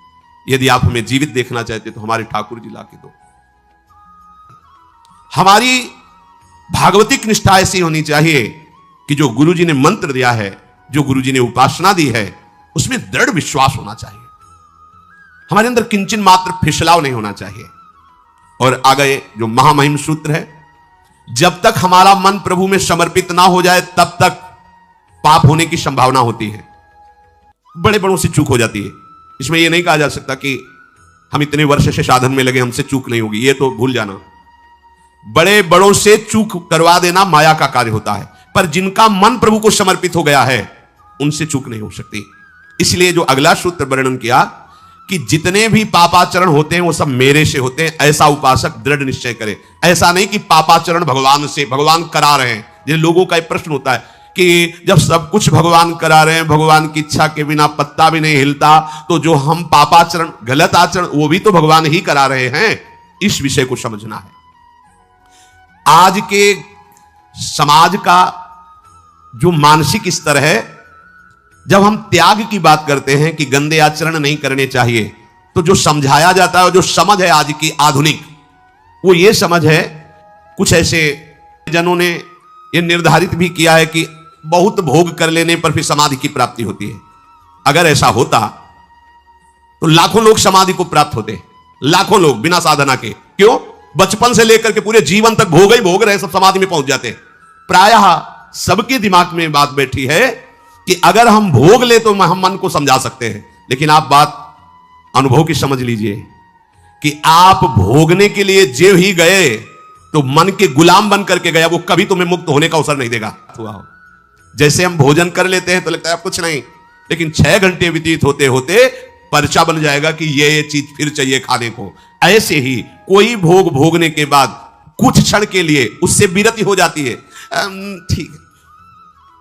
यदि आप हमें जीवित देखना चाहते तो हमारे ठाकुर जी ला के दो। हमारी भागवतिक निष्ठा ऐसी होनी चाहिए कि जो गुरु जी ने मंत्र दिया है, जो गुरु जी ने उपासना दी है, उसमें दृढ़ विश्वास होना चाहिए। हमारे अंदर किंचन मात्र फिसलाव नहीं होना चाहिए। और आगे जो महामहिम सूत्र है, जब तक हमारा मन प्रभु में समर्पित ना हो जाए तब तक पाप होने की संभावना होती है, बड़े बड़ों से चूक हो जाती है। इसमें यह नहीं कहा जा सकता कि हम इतने वर्ष से साधन में लगे, हमसे चूक नहीं होगी, यह तो भूल जाना। बड़े बड़ों से चूक करवा देना माया का कार्य होता है, पर जिनका मन प्रभु को समर्पित हो गया है उनसे चूक नहीं हो सकती। इसलिए जो अगला सूत्र वर्णन किया कि जितने भी पापाचरण होते हैं वो सब मेरे से होते हैं, ऐसा उपासक दृढ़ निश्चय करे। ऐसा नहीं कि पापाचरण भगवान से, भगवान करा रहे हैं। जिन लोगों का एक प्रश्न होता है कि जब सब कुछ भगवान करा रहे हैं, भगवान की इच्छा के बिना पत्ता भी नहीं हिलता, तो जो हम पापाचरण, गलत आचरण, वो भी तो भगवान ही करा रहे हैं। इस विषय को समझना है। आज के समाज का जो मानसिक स्तर है, जब हम त्याग की बात करते हैं कि गंदे आचरण नहीं करने चाहिए, तो जो समझाया जाता है, जो समझ है आज की आधुनिक, वो ये समझ है, कुछ ऐसे जनों ने ये निर्धारित भी किया है कि बहुत भोग कर लेने पर फिर समाधि की प्राप्ति होती है। अगर ऐसा होता तो लाखों लोग समाधि को प्राप्त होते, लाखों लोग बिना साधना के। क्यों? बचपन से लेकर के पूरे जीवन तक भोग ही भोग रहे, सब समाधि में पहुंच जाते। प्रायः सबके दिमाग में बात बैठी है कि अगर हम भोग ले तो हम मन को समझा सकते हैं, लेकिन आप बात अनुभव की समझ लीजिए कि आप भोगने के लिए जे ही गए तो मन के गुलाम बन करके गया, वो कभी तुम्हें मुक्त होने का अवसर नहीं देगा। जैसे हम भोजन कर लेते हैं तो लगता है अब कुछ नहीं, लेकिन 6 घंटे व्यतीत होते होते पर्चा बन जाएगा कि ये चीज फिर चाहिए खाने को। ऐसे ही कोई भोग भोगने के बाद कुछ क्षण के लिए उससे विरति हो जाती है, ठीक है,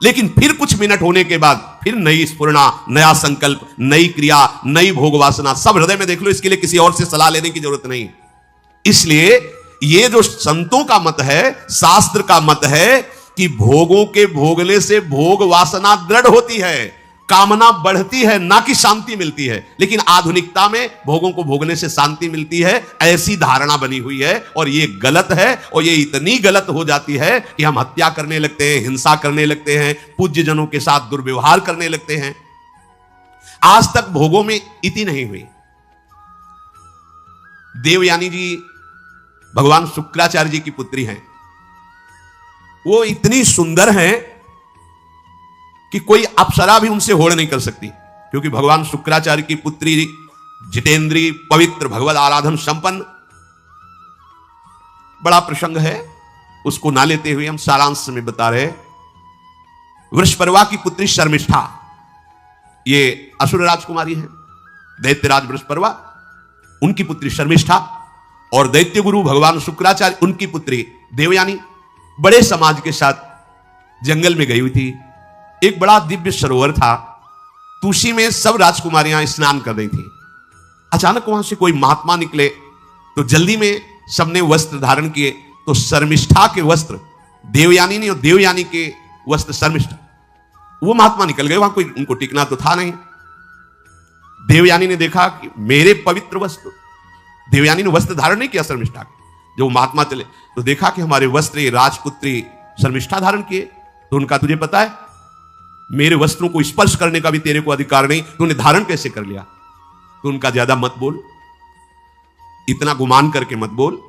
लेकिन फिर कुछ मिनट होने के बाद फिर नई स्फुरणा, नया संकल्प, नई क्रिया, नई भोग वासना, सब हृदय में देख लो। इसके लिए किसी और से सलाह लेने की जरूरत नहीं। इसलिए ये जो संतों का मत है, शास्त्र का मत है कि भोगों के भोगने से भोग वासना दृढ़ होती है, कामना बढ़ती है, ना कि शांति मिलती है। लेकिन आधुनिकता में भोगों को भोगने से शांति मिलती है, ऐसी धारणा बनी हुई है, और ये गलत है। और ये इतनी गलत हो जाती है कि हम हत्या करने लगते हैं, हिंसा करने लगते हैं, पूज्य जनों के साथ दुर्व्यवहार करने लगते हैं। आज तक भोगों में इति नहीं हुई। देवयानी जी भगवान शुक्राचार्य जी की पुत्री हैं। वो इतनी सुंदर हैं कि कोई अप्सरा भी उनसे होड़ नहीं कर सकती, क्योंकि भगवान शुक्राचार्य की पुत्री जितेंद्री, पवित्र, भगवत आराधन संपन्न। बड़ा प्रसंग है, उसको ना लेते हुए हम सारांश में बता रहे। वृषपर्वा की पुत्री शर्मिष्ठा, ये असुर राजकुमारी है, दैत्यराज वृषपर्वा, उनकी पुत्री शर्मिष्ठा, और दैत्य गुरु भगवान शुक्राचार्य, उनकी पुत्री देवयानी बड़े समाज के साथ जंगल में गई हुई थी। एक बड़ा दिव्य सरोवर था, तुलसी में सब राजकुमारियां स्नान कर रही थी। अचानक वहां से कोई महात्मा निकले, तो जल्दी में सबने वस्त्र धारण किए। तो शर्मिष्ठा के वस्त्र देवयानी ने, और देवयानी के वस्त्र शर्मिष्ठा, वो महात्मा निकल गए। वहां कोई उनको टिकना तो था नहीं। देवयानी ने देखा कि मेरे पवित्र वस्त्र, देवयानी ने वस्त्र धारण नहीं किया शर्मिष्ठा के। जब वो महात्मा चले तो देखा कि हमारे वस्त्र राजपुत्री शर्मिष्ठा धारण किए। तो उनका, तुझे पता है मेरे वस्त्रों को स्पर्श करने का भी तेरे को अधिकार नहीं, तूने धारण कैसे कर लिया? तो उनका, ज्यादा मत बोल, इतना गुमान करके मत बोल।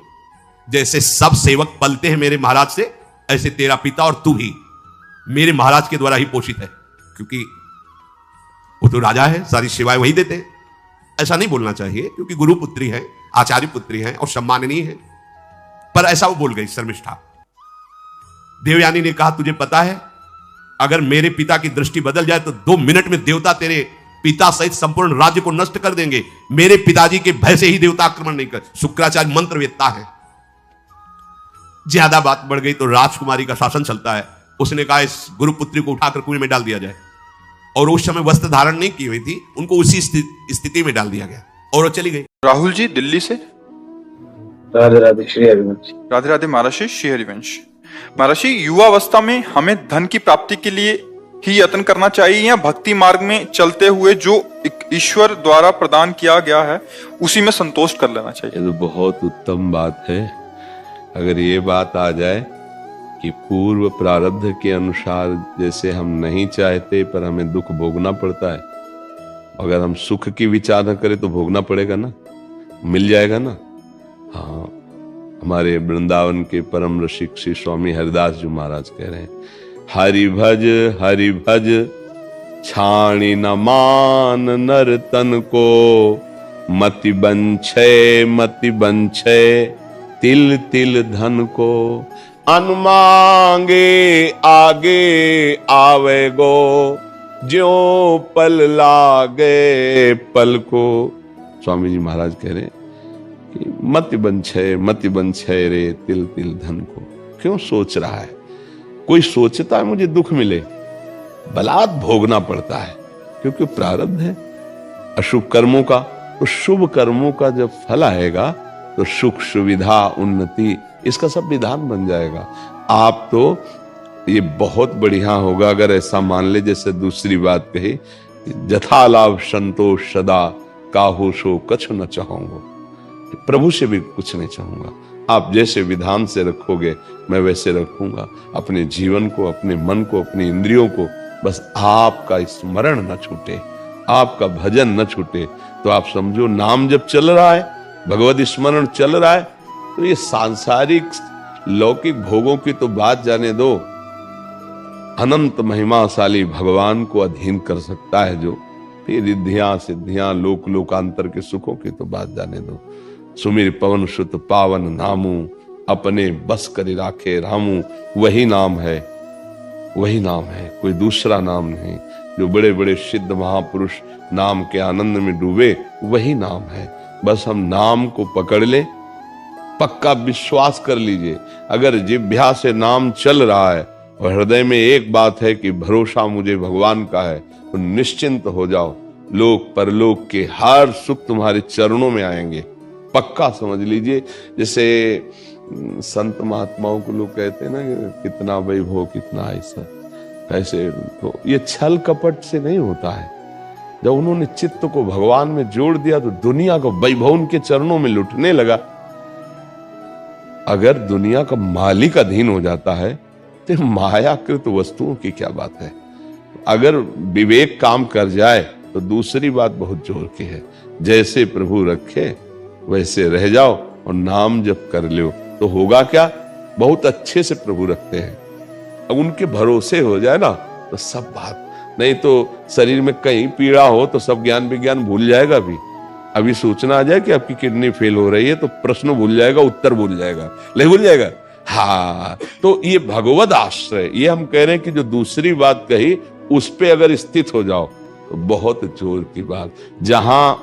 जैसे सब सेवक पलते हैं मेरे महाराज से, ऐसे तेरा पिता और तू भी मेरे महाराज के द्वारा ही पोषित है, क्योंकि वो तो राजा है, सारी सेवाएं वही देते हैं। ऐसा नहीं बोलना चाहिए, क्योंकि गुरु पुत्री है, आचार्य पुत्री है और सम्माननीय है। पर ऐसा वो बोल गई शर्मिष्ठा। देवयानी ने कहा, तुझे पता है अगर मेरे पिता की दृष्टि बदल जाए तो 2 मिनट में देवता तेरे पिता सहित संपूर्ण राज्य को नष्ट कर देंगे। मेरे पिताजी के भय से ही देवता आक्रमण नहीं कर। शुक्राचार्य मंत्रवेत्ता है। ज्यादा बात बढ़ गई तो राजकुमारी का शासन चलता है। उसने कहा, इस गुरुपुत्री को उठाकर कुएं में डाल दिया जाए। और उस समय वस्त्र धारण नहीं की हुई थी, उनको उसी स्थिति में डाल दिया गया और वो चली गई। राहुल जी दिल्ली से। राधे राधे श्री हरिवंश। राधे राधे महाराज श्री हरिवंश। महाराज, युवावस्था में हमें धन की प्राप्ति के लिए ही यत्न करना चाहिए, या भक्ति मार्ग में चलते हुए जो ईश्वर द्वारा प्रदान किया गया है उसी में संतोष कर लेना चाहिए? ये तो बहुत उत्तम बात है। अगर ये बात आ जाए कि पूर्व प्रारब्ध के अनुसार जैसे हम नहीं चाहते पर हमें दुख भोगना पड़ता है, अगर हम सुख की विचार न करें तो भोगना पड़ेगा ना, मिल जाएगा ना। हाँ, हमारे वृंदावन के परम रसिक श्री स्वामी हरिदास जी महाराज कह रहे हैं, हरि भज छाणी न मान नर तन को, मति बंछे तिल तिल धन को, अनमांगे आगे आवे गो, ज्यों पल लागे पल को। स्वामी जी महाराज कह रहे हैं कि मति बंछे रे तिल तिल धन को। क्यों सोच रहा है? कोई सोचता है मुझे दुख मिले, बलात् भोगना पड़ता है, क्योंकि प्रारब्ध है अशुभ कर्मों का। तो शुभ कर्मों का जब फल आएगा तो सुख, सुविधा, उन्नति, इसका सब विधान बन जाएगा। आप तो ये बहुत बढ़िया होगा अगर ऐसा मान ले, जैसे दूसरी बात कही, जथा लाभ संतोष सदा, काहू सो कछु न चाहूंगा। प्रभु से भी कुछ नहीं चाहूंगा, आप जैसे विधान से रखोगे मैं वैसे रखूंगा। अपने जीवन को, अपने मन को, अपनी इंद्रियों को, बस आपका स्मरण न छूटे, आपका भजन न छूटे। तो आप समझो, नाम जब चल रहा है, भगवत स्मरण चल रहा है, तो ये सांसारिक लौकिक भोगों की तो बात जाने दो, अनंत महिमाशाली भगवान को अधीन कर सकता है जो, फिर रिद्धियां सिद्धियां लोक लोकांतर के सुखों की तो बात जाने दो। सुमिर पवन सुत पावन नामू, अपने बस करी राखे रामू। वही नाम है, वही नाम है, कोई दूसरा नाम नहीं। जो बड़े बड़े सिद्ध महापुरुष नाम के आनंद में डूबे, वही नाम है। बस हम नाम को पकड़ ले, पक्का विश्वास कर लीजिए, अगर जिह्वा से नाम चल रहा है और हृदय में एक बात है कि भरोसा मुझे भगवान का है, तो निश्चिंत हो जाओ, लोक परलोक के हर सुख तुम्हारे चरणों में आएंगे, पक्का समझ लीजिए। जैसे संत महात्माओं को लोग कहते हैं ना कि कितना वैभव कितना ऐसा, ऐसे तो ये छल कपट से नहीं होता है। जब उन्होंने चित्त को भगवान में जोड़ दिया तो दुनिया का वैभव उनके चरणों में लुटने लगा। अगर दुनिया का मालिक अधीन हो जाता है तो मायाकृत वस्तुओं की क्या बात है। अगर विवेक काम कर जाए तो दूसरी बात बहुत जोर की है, जैसे प्रभु रखे वैसे रह जाओ और नाम जप कर लो तो होगा क्या, बहुत अच्छे से प्रभु रखते हैं। अब उनके भरोसे हो जाए ना तो सब बात, नहीं तो शरीर में कहीं पीड़ा हो तो सब ज्ञान विज्ञान भूल जाएगा। अभी सूचना आ जाए कि आपकी किडनी फेल हो रही है तो प्रश्न भूल जाएगा, उत्तर भूल जाएगा, नहीं भूल जाएगा। हाँ, तो ये भगवद आश्रय, ये हम कह रहे हैं कि जो दूसरी बात कही उस पे अगर स्थित हो जाओ तो बहुत जोर की बात। जहां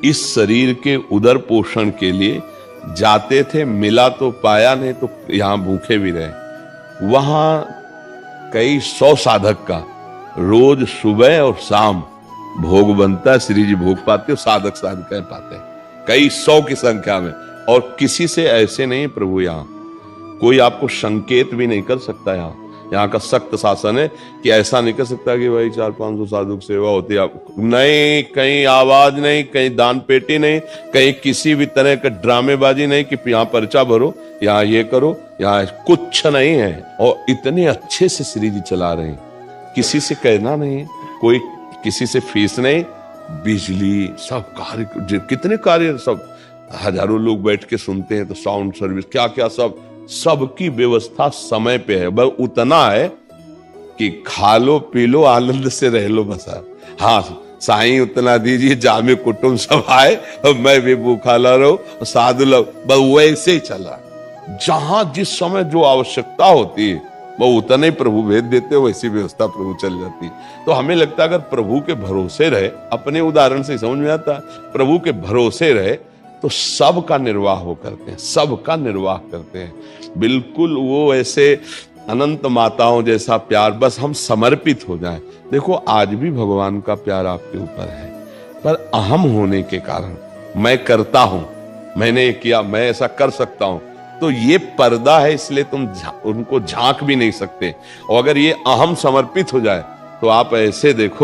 इस शरीर के उदर पोषण के लिए जाते थे, मिला तो पाया, नहीं तो यहां भूखे भी रहे। वहां कई 100 साधक का रोज सुबह और शाम भोग बनता है, श्री जी भोग पाते हो, साधक साधक पाते हैं कई 100 की संख्या में। और किसी से ऐसे नहीं प्रभु, यहाँ कोई आपको संकेत भी नहीं कर सकता। यहाँ का सख्त शासन है कि ऐसा नहीं कर सकता कि भाई 400-500 साधु की सेवा होती है आपको, नहीं, कहीं आवाज नहीं, कहीं दान पेटी नहीं, कहीं किसी भी तरह का ड्रामेबाजी नहीं कि यहाँ पर्चा भरो, यहाँ ये करो, यहाँ कुछ नहीं है। और इतने अच्छे से श्री जी चला रहे हैं, किसी से कहना नहीं है, कोई किसी से फीस नहीं, बिजली सब कार्य, कितने कार्य, सब हजारों लोग बैठ के सुनते हैं, तो साउंड सर्विस क्या क्या सबकी व्यवस्था समय पे है। बस उतना है कि खा लो पी लो आनंद से रह लो बस। हाँ, साईं उतना दीजिए, जामे कुटुंब सब आए और मैं भी भूखा ला रहा हूं, साधु लोग, बस वैसे ही चला। जहां जिस समय जो आवश्यकता होती है वो उतना ही प्रभु भेज देते, वैसी व्यवस्था प्रभु चल जाती है। तो हमें लगता है अगर प्रभु के भरोसे रहे, अपने उदाहरण से समझ में आता है, प्रभु के भरोसे रहे तो सबका निर्वाह वो करते हैं, सबका निर्वाह करते हैं। बिल्कुल वो ऐसे अनंत माताओं जैसा प्यार, बस हम समर्पित हो जाएं। देखो आज भी भगवान का प्यार आपके ऊपर है, पर अहम होने के कारण मैं करता हूं, मैंने किया, मैं ऐसा कर सकता हूं, तो ये पर्दा है, इसलिए तुम उनको झांक भी नहीं सकते। और अगर ये अहम समर्पित हो जाए तो आप ऐसे देखो